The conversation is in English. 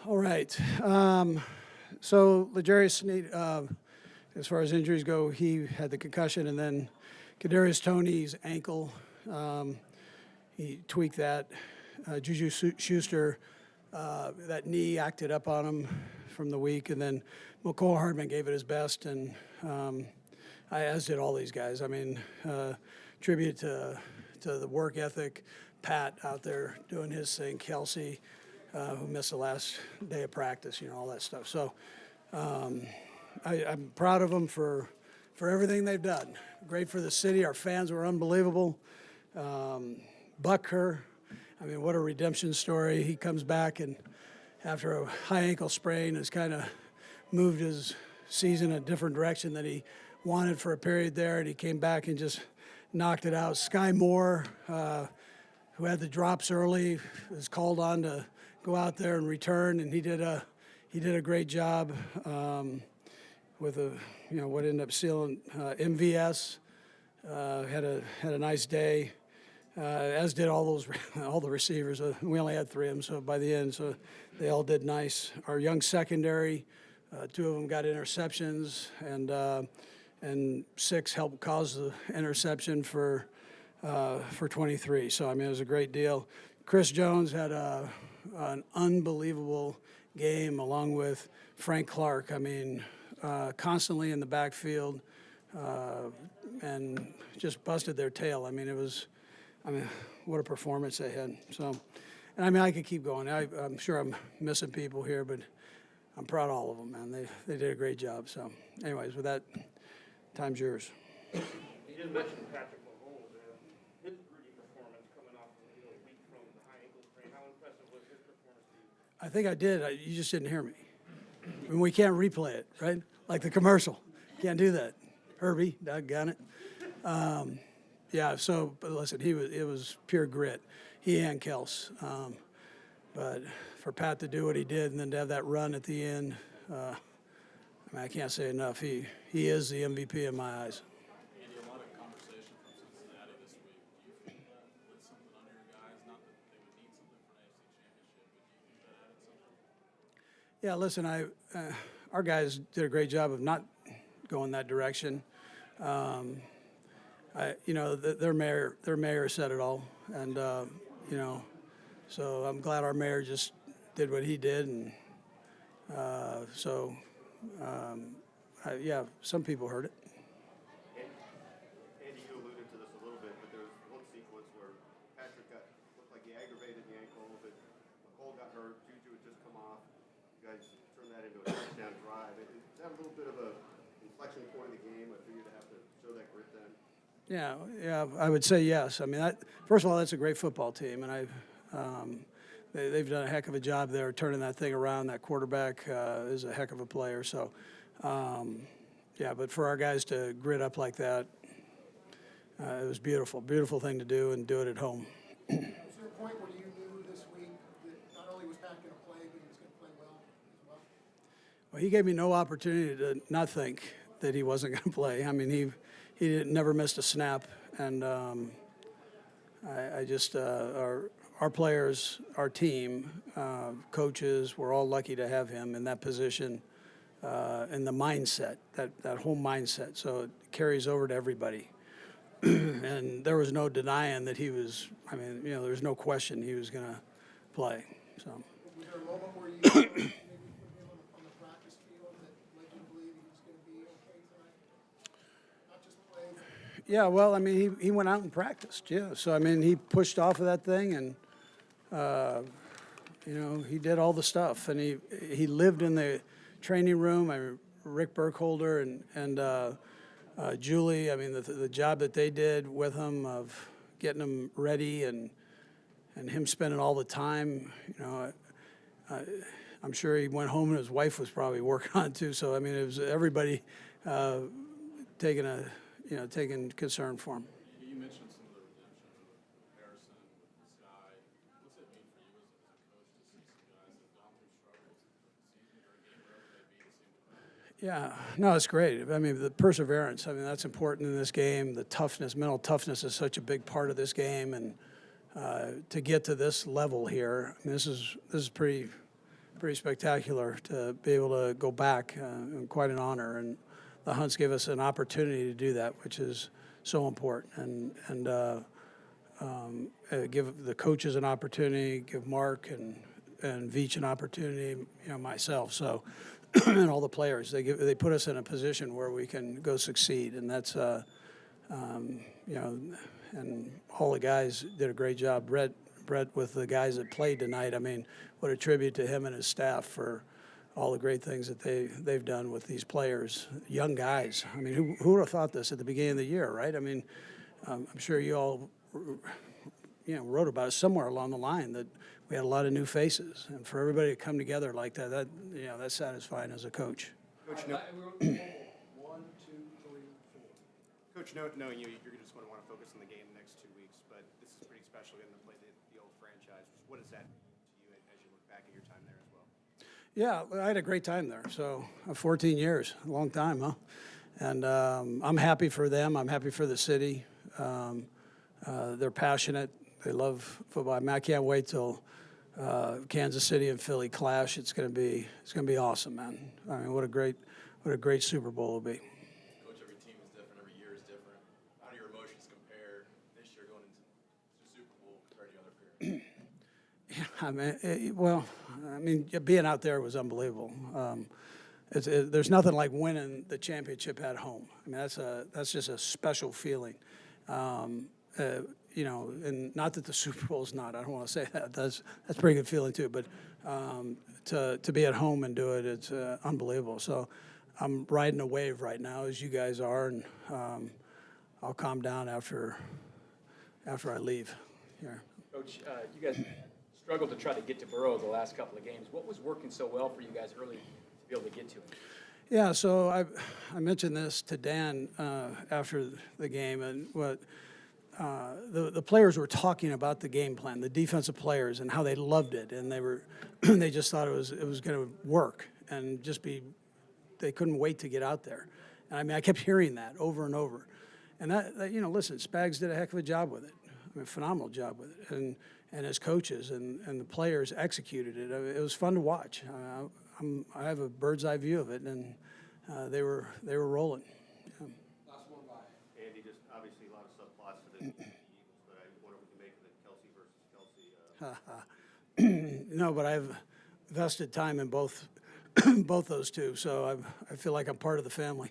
All right. So L'Jarius Sneed, as far as injuries go, he had the concussion, and then Kadarius Toney's ankle, he tweaked that. Juju Schuster, that knee acted up on him from the week, and then McCole Hardman gave it his best, and as did all these guys. I mean, tribute to the work ethic. Pat out there doing his thing. Kelsey, who missed the last day of practice, all that stuff. So I'm proud of them for everything they've done. Great for the city. Our fans were unbelievable. Bucker, I mean, what a redemption story. He comes back and after a high ankle sprain has kind of moved his season a different direction than he wanted for a period there, and he came back and just knocked it out. Sky Moore, who had the drops early, was called on to go out there and return, and he did a great job with what ended up sealing MVS. Had a nice day, as did all the receivers. We only had 3 of them, so by the end, so they all did nice. Our young secondary, 2 of them got interceptions, and 6 helped cause the interception for 23. So I mean, it was a great deal. Chris Jones had an unbelievable game along with Frank Clark. I mean, constantly in the backfield and just busted their tail. I mean, what a performance they had. So, and I mean, I could keep going. I'm sure I'm missing people here, but I'm proud of all of them, man. They did a great job. So, anyways, with that, time's yours. You didn't mention Patrick Mahomes. His gritty performance coming off a week from the high ankle sprain. How impressive was his performance to you? I think I did. You just didn't hear me. I mean, we can't replay it, right? Like the commercial. Can't do that. Herbie, doggone it. Yeah, so, but listen, it was pure grit. He and Kels. But for Pat to do what he did and then to have that run at the end, I mean, I can't say enough. He is the MVP in my eyes. Andy, a lot of conversation from Cincinnati this week. Do you feel that with something under your guys? Not that they would need something for an AFC championship, but do you think that added something? Yeah, listen, our guys did a great job of not going that direction. Their mayor said it all, and so I'm glad our mayor just did what he did, and some people heard it. Andy, you alluded to this a little bit, but there was one sequence where Patrick looked like he aggravated the ankle, but McCole got hurt. Juju had just come off. You guys turned that into a touchdown drive. Is that a little bit of an inflection point in the game for you to have to show that grit then? Yeah, I would say yes. I mean, first of all, that's a great football team, and they've done a heck of a job there turning that thing around. That quarterback is a heck of a player. So, but for our guys to grit up like that, it was beautiful. Beautiful thing to do, and do it at home. Was there a point where you knew this week that not only was Pat going to play, but he was going to play well as well? Well, he gave me no opportunity to not think that he wasn't going to play. I mean, he never missed a snap, and our players, our team, coaches, we're all lucky to have him in that position, and the mindset, that whole mindset. So it carries over to everybody. And there was no denying that he was, there's no question he was going to play. So. Was there a moment where you maybe put him on the practice field that led you to believe he was going to be okay tonight? Not just play. Yeah, well, I mean, he went out and practiced, yeah. So, I mean, he pushed off of that thing, and, he did all the stuff. And he lived in the training room. Rick Burkholder and Julie, I mean, the job that they did with him of getting him ready and him spending all the time, I'm sure he went home and his wife was probably working on it too. So, I mean, it was everybody taking concern for him. You mentioned some of the redemption with Harrison, Sky. What's it mean for you as a coach to see some guys that have gone through struggles season or a game, wherever they be, to see them? Yeah, no, it's great. I mean, the perseverance, that's important in this game. The toughness, mental toughness is such a big part of this game. And to get to this level here, I mean, this is pretty pretty spectacular to be able to go back, and quite an honor. And the Hunts gave us an opportunity to do that, which is so important. And give the coaches an opportunity, give Mark and Veach an opportunity, myself. So, and all the players, they put us in a position where we can go succeed, and that's and all the guys did a great job. Brett with the guys that played tonight. I mean, what a tribute to him and his staff for all the great things that they've done with these players, young guys. I mean, who would have thought this at the beginning of the year, right? I mean, I'm sure you all, wrote about it somewhere along the line that we had a lot of new faces, and for everybody to come together like that, that's satisfying as a coach. Coach, One, two, three, four. Coach, knowing you're just going to want to focus on the game the next 2 weeks, but this is pretty special getting to play the old franchise. What does that mean to you as you look back at your time there as well? Yeah, I had a great time there. So 14 years, a long time, huh? And I'm happy for them. I'm happy for the city. They're passionate. They love football. I mean, I can't wait till Kansas City and Philly clash. It's gonna be awesome, man. I mean, what a great Super Bowl it'll be. Coach, every team is different, every year is different. How do your emotions compare this year going into the Super Bowl compared to other periods? Being out there was unbelievable. There's nothing like winning the championship at home. I mean, that's just a special feeling. And not that the Super Bowl is not. I don't want to say that. That's a pretty good feeling too. But to be at home and do it, it's unbelievable. So I'm riding a wave right now, as you guys are, and I'll calm down after I leave here. Coach, you guys struggled to try to get to Burrow the last couple of games. What was working so well for you guys early to be able to get to him? Yeah, so I mentioned this to Dan after the game, and what the players were talking about the game plan, the defensive players, and how they loved it, and they just thought it was going to work and just be. They couldn't wait to get out there, and I mean I kept hearing that over and over, and that listen, Spags did a heck of a job with it, phenomenal job with it, and his coaches and the players executed it. It was fun to watch. I have a bird's eye view of it, and they were rolling. Yeah. Last one by. Andy, just obviously a lot of subplots to the Eagles, but I wonder what you make of the Kelsey versus Kelsey. No, but I've vested time in both those two, so I feel like I'm part of the family.